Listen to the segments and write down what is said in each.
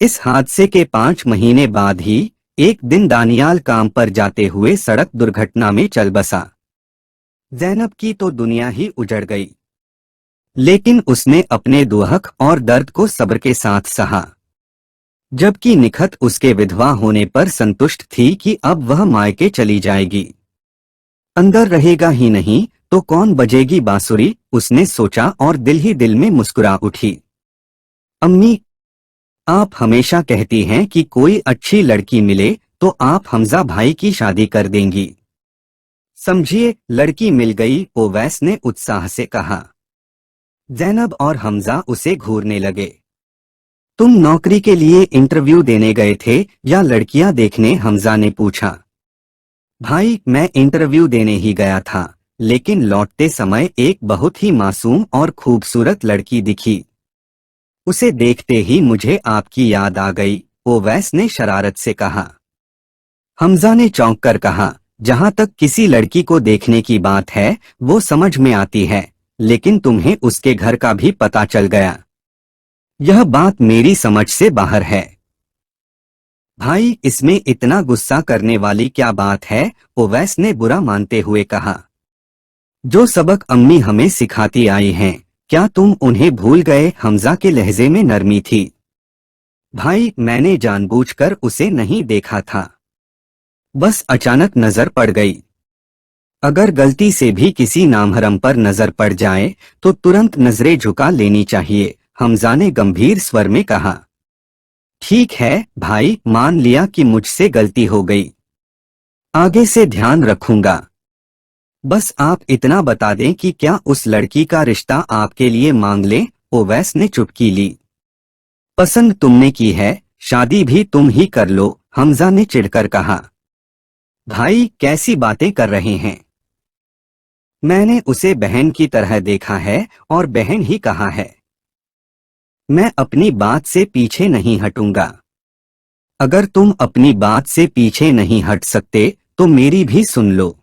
इस हादसे के 5 महीने बाद ही एक दिन दानियाल काम पर जाते हुए सड़क दुर्घटना में चल बसा। ज़ैनब की तो दुनिया ही उजड़ गई, लेकिन उसने अपने दुहक और दर्द को सब्र के साथ सहा। जबकि निखत उसके विधवा होने पर संतुष्ट थी कि अब वह मायके चली जाएगी, अंदर रहेगा ही नहीं तो कौन बजेगी बांसुरी, उसने सोचा और दिल ही दिल में मुस्कुरा उठी। अम्मी, आप हमेशा कहती हैं कि कोई अच्छी लड़की मिले तो आप हमजा भाई की शादी कर देंगी। समझिए, लड़की मिल गई, ओवैस ने उत्साह से कहा। ज़ैनब और हमजा उसे घूरने लगे। तुम नौकरी के लिए इंटरव्यू देने गए थे या लड़कियां देखने, हमजा ने पूछा। भाई, मैं इंटरव्यू देने ही गया था, लेकिन लौटते समय एक बहुत ही मासूम और खूबसूरत लड़की दिखी। उसे देखते ही मुझे आपकी याद आ गई, ओवैस ने शरारत से कहा। हमजा ने चौंक कर कहा, जहां तक किसी लड़की को देखने की बात है वो समझ में आती है, लेकिन तुम्हें उसके घर का भी पता चल गया। यह बात मेरी समझ से बाहर है। भाई, इसमें इतना गुस्सा करने वाली क्या बात है, ओवैस ने बुरा मानते हुए कहा। जो सबक अम्मी हमें सिखाती आई हैं, क्या तुम उन्हें भूल गए, हमजा के लहजे में नरमी थी। भाई, मैंने जानबूझकर उसे नहीं देखा था, बस अचानक नजर पड़ गई। अगर गलती से भी किसी नामहरम पर नजर पड़ जाए तो तुरंत नजरें झुका लेनी चाहिए, हमजा ने गंभीर स्वर में कहा। ठीक है भाई, मान लिया कि मुझसे गलती हो गई, आगे से ध्यान रखूंगा। बस आप इतना बता दें कि क्या उस लड़की का रिश्ता आपके लिए मांग ले, ओवैस ने चुटकी ली। पसंद तुमने की है, शादी भी तुम ही कर लो, हमजा ने चिढ़कर कहा। भाई, कैसी बातें कर रहे हैं, मैंने उसे बहन की तरह देखा है और बहन ही कहा है। मैं अपनी बात से पीछे नहीं हटूंगा। अगर तुम अपनी बात से पीछे नहीं हट सकते तो मेरी भी सुन लो।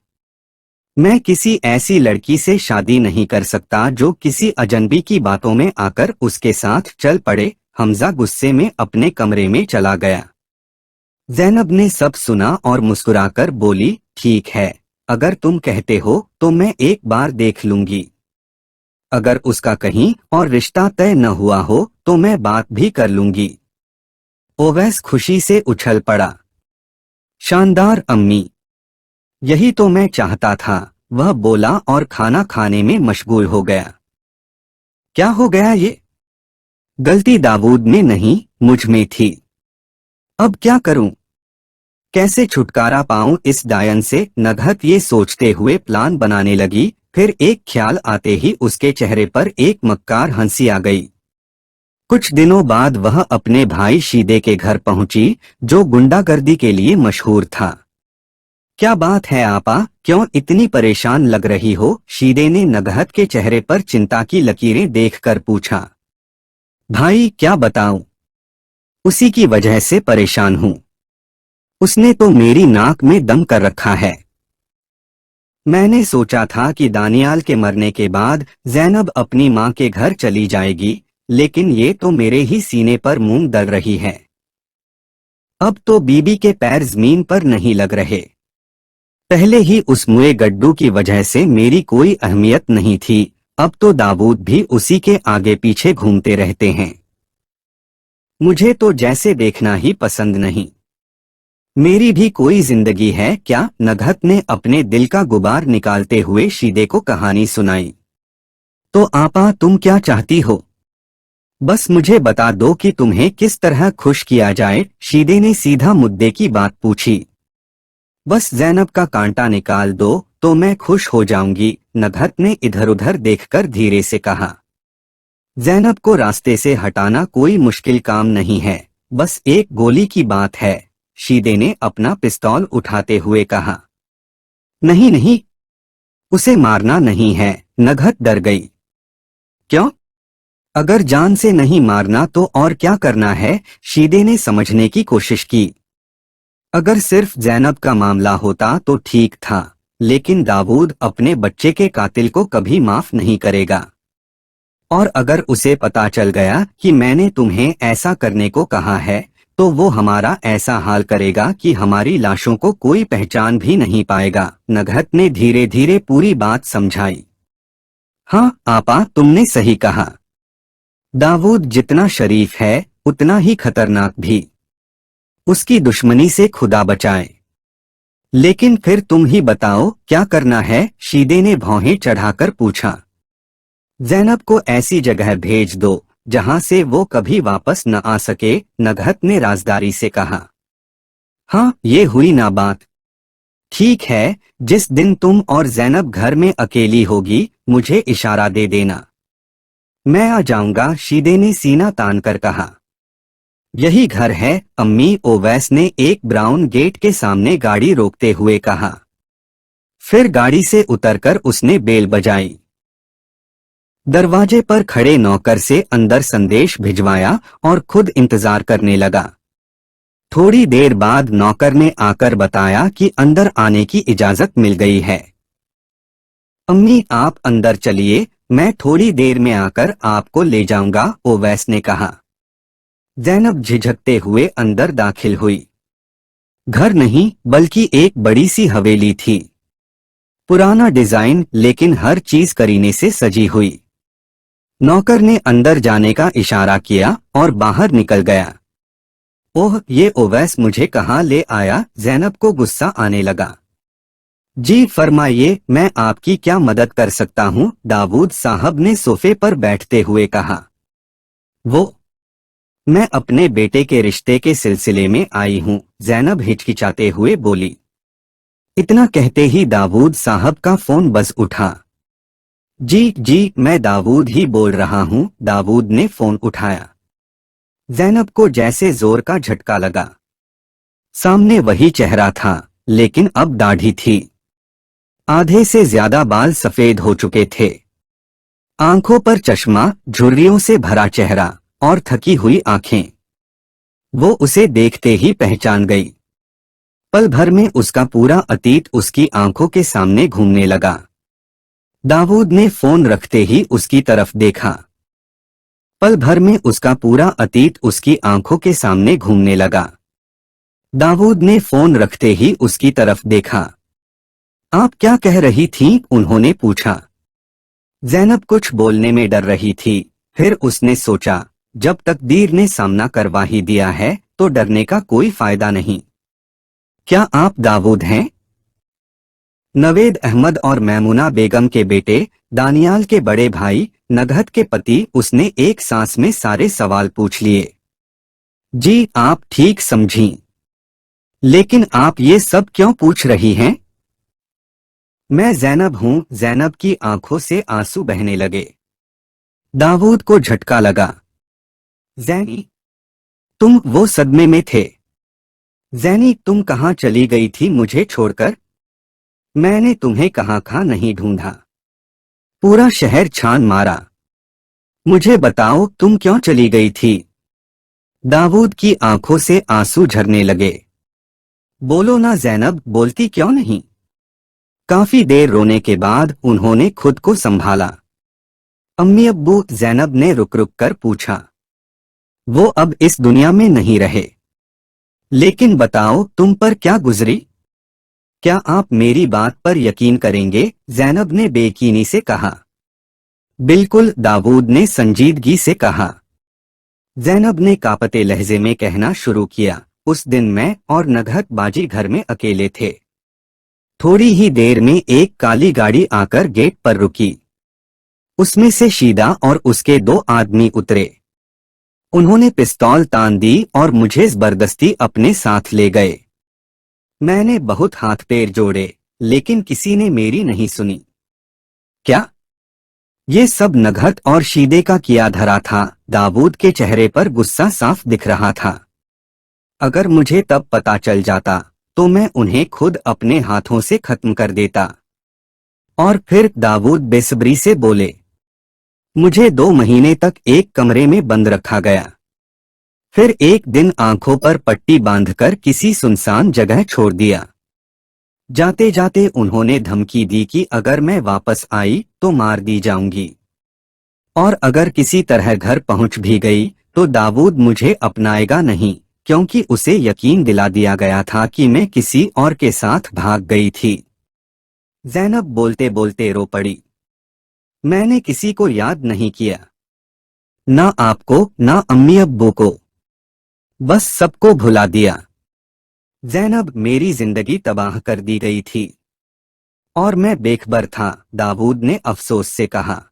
मैं किसी ऐसी लड़की से शादी नहीं कर सकता जो किसी अजनबी की बातों में आकर उसके साथ चल पड़े, हमजा गुस्से में अपने कमरे में चला गया। ज़ैनब ने सब सुना और मुस्कुराकर बोली, ठीक है, अगर तुम कहते हो तो मैं एक बार देख लूंगी। अगर उसका कहीं और रिश्ता तय न हुआ हो तो मैं बात भी कर लूंगी। ओवैस खुशी से उछल पड़ा। शानदार अम्मी, यही तो मैं चाहता था, वह बोला और खाना खाने में मशगूल हो गया। क्या हो गया ये? गलती दाऊद में नहीं, मुझ में थी। अब क्या करूं? कैसे छुटकारा पाऊं इस डायन से, नगहत ये सोचते हुए प्लान बनाने लगी। फिर एक ख्याल आते ही उसके चेहरे पर एक मक्कार हंसी आ गई। कुछ दिनों बाद वह अपने भाई शीदे के घर पहुंची, जो गुंडागर्दी के लिए मशहूर था। क्या बात है आपा, क्यों इतनी परेशान लग रही हो, शीदे ने नगहत के चेहरे पर चिंता की लकीरें देखकर पूछा। भाई, क्या बताऊं, उसी की वजह से परेशान हूं। उसने तो मेरी नाक में दम कर रखा है। मैंने सोचा था कि दानियाल के मरने के बाद ज़ैनब अपनी मां के घर चली जाएगी, लेकिन ये तो मेरे ही सीने पर मूंग दल रही है। अब तो बीबी के पैर जमीन पर नहीं लग रहे। पहले ही उस मुए गड्डू की वजह से मेरी कोई अहमियत नहीं थी, अब तो दाऊद भी उसी के आगे पीछे घूमते रहते हैं। मुझे तो जैसे देखना ही पसंद नहीं। मेरी भी कोई जिंदगी है क्या? नगहत ने अपने दिल का गुबार निकालते हुए शीदे को कहानी सुनाई। तो आपा, तुम क्या चाहती हो? बस मुझे बता दो कि तुम्हें किस तरह खुश किया जाए, शीदे ने सीधा मुद्दे की बात पूछी। बस ज़ैनब का कांटा निकाल दो तो मैं खुश हो जाऊंगी, नगहत ने इधर उधर देखकर धीरे से कहा। ज़ैनब को रास्ते से हटाना कोई मुश्किल काम नहीं है, बस एक गोली की बात है, शीदे ने अपना पिस्तौल उठाते हुए कहा। नहीं नहीं, उसे मारना नहीं है, नगहत डर गई। क्यों? अगर जान से नहीं मारना तो और क्या करना है, शीदे ने समझने की कोशिश की। अगर सिर्फ ज़ैनब का मामला होता तो ठीक था, लेकिन दाऊद अपने बच्चे के कातिल को कभी माफ नहीं करेगा। और अगर उसे पता चल गया कि मैंने तुम्हें ऐसा करने को कहा है तो वो हमारा ऐसा हाल करेगा कि हमारी लाशों को कोई पहचान भी नहीं पाएगा। नगहत ने धीरे धीरे पूरी बात समझाई। हाँ आपा, तुमने सही कहा। दाऊद जितना शरीफ है उतना ही खतरनाक भी। उसकी दुश्मनी से खुदा बचाए। लेकिन फिर तुम ही बताओ क्या करना है? शीदे ने भौहें चढ़ाकर पूछा। ज़ैनब को ऐसी जगह भेज दो जहां से वो कभी वापस न आ सके, नगहत ने राजदारी से कहा। हाँ, ये हुई ना बात। ठीक है, जिस दिन तुम और ज़ैनब घर में अकेली होगी मुझे इशारा दे देना, मैं आ जाऊंगा, शीदे ने सीना तान कर कहा। यही घर है अम्मी, ओवैस ने एक ब्राउन गेट के सामने गाड़ी रोकते हुए कहा। फिर गाड़ी से उतरकर उसने बेल बजाई। दरवाजे पर खड़े नौकर से अंदर संदेश भिजवाया और खुद इंतजार करने लगा। थोड़ी देर बाद नौकर ने आकर बताया कि अंदर आने की इजाजत मिल गई है। अम्मी आप अंदर चलिए, मैं थोड़ी देर में आकर आपको ले जाऊंगा, ओवैस ने कहा। ज़ैनब झिझकते हुए अंदर दाखिल हुई। घर नहीं बल्कि एक बड़ी सी हवेली थी। पुराना डिजाइन, लेकिन हर चीज करीने से सजी हुई। नौकर ने अंदर जाने का इशारा किया और बाहर निकल गया। ओह, ये ओवैस मुझे कहाँ ले आया? ज़ैनब को गुस्सा आने लगा। जी फरमाइए, मैं आपकी क्या मदद कर सकता हूँ? दाऊद साहब ने सोफे पर बैठते हुए कहा। वो, मैं अपने बेटे के रिश्ते के सिलसिले में आई हूँ, ज़ैनब हिचकिचाते हुए बोली। इतना कहते ही दाऊद साहब का फोन बज उठा। जी, मैं दाऊद ही बोल रहा हूँ, दाऊद ने फोन उठाया। ज़ैनब को जैसे जोर का झटका लगा। सामने वही चेहरा था, लेकिन अब दाढ़ी थी। आधे से ज्यादा बाल सफेद हो चुके थे। आंखों पर चश्मा, झुर्रियों से भरा चेहरा और थकी हुई आंखें। वो उसे देखते ही पहचान गई। पल भर में उसका पूरा अतीत उसकी आंखों के सामने घूमने लगा। दाऊद ने फोन रखते ही उसकी तरफ देखा। पल भर में उसका पूरा अतीत उसकी आंखों के सामने घूमने लगा। दाऊद ने फोन रखते ही उसकी तरफ देखा। आप क्या कह रही थीं? उन्होंने पूछा। ज़ैनब कुछ बोलने में डर रही थी, फिर उसने सोचा, जब तकदीर ने सामना करवा ही दिया है तो डरने का कोई फायदा नहीं। क्या आप दाऊद हैं? नवेद अहमद और मैमुना बेगम के बेटे, दानियाल के बड़े भाई, नगहत के पति। उसने एक सांस में सारे सवाल पूछ लिए। जी, आप ठीक समझी। लेकिन आप ये सब क्यों पूछ रही हैं? मैं ज़ैनब हूँ। ज़ैनब की आंखों से आंसू बहने लगे। दाऊद को झटका लगा। ज़ैनी, तुम? वो सदमे में थे। ज़ैनी, तुम कहाँ चली गई थी मुझे छोड़कर? मैंने तुम्हें कहाँ नहीं ढूंढा, पूरा शहर छान मारा। मुझे बताओ तुम क्यों चली गई थी? दाऊद की आंखों से आंसू झरने लगे। बोलो ना ज़ैनब, बोलती क्यों नहीं? काफी देर रोने के बाद उन्होंने खुद को संभाला। अम्मी अब्बू? ज़ैनब ने रुक रुक कर पूछा। वो अब इस दुनिया में नहीं रहे। लेकिन बताओ तुम पर क्या गुजरी? क्या आप मेरी बात पर यकीन करेंगे? ज़ैनब ने बेयकीनी से कहा। बिल्कुल, दाऊद ने संजीदगी से कहा। ज़ैनब ने कांपते लहजे में कहना शुरू किया। उस दिन मैं और नगहत बाजी घर में अकेले थे। थोड़ी ही देर में एक काली गाड़ी आकर गेट पर रुकी। उसमें से शीदा और उसके 2 आदमी उतरे। उन्होंने पिस्तौल तान दी और मुझे जबरदस्ती अपने साथ ले गए। मैंने बहुत हाथ पैर जोड़े, लेकिन किसी ने मेरी नहीं सुनी। क्या ये सब नगहत और शीदे का किया धरा था? दाऊद के चेहरे पर गुस्सा साफ दिख रहा था। अगर मुझे तब पता चल जाता तो मैं उन्हें खुद अपने हाथों से खत्म कर देता। और फिर दाऊद बेसब्री से बोले। मुझे 2 महीने तक एक कमरे में बंद रखा गया। फिर एक दिन आंखों पर पट्टी बांधकर किसी सुनसान जगह छोड़ दिया। जाते जाते उन्होंने धमकी दी कि अगर मैं वापस आई तो मार दी जाऊंगी, और अगर किसी तरह घर पहुंच भी गई तो दाऊद मुझे अपनाएगा नहीं। क्योंकि उसे यकीन दिला दिया गया था कि मैं किसी और के साथ भाग गई थी। ज़ैनब बोलते बोलते रो पड़ी। मैंने किसी को याद नहीं किया, ना आपको ना अम्मी अब्बू को, बस सबको भुला दिया। ज़ैनब, मेरी जिंदगी तबाह कर दी गई थी और मैं बेखबर था, दाऊद ने अफसोस से कहा।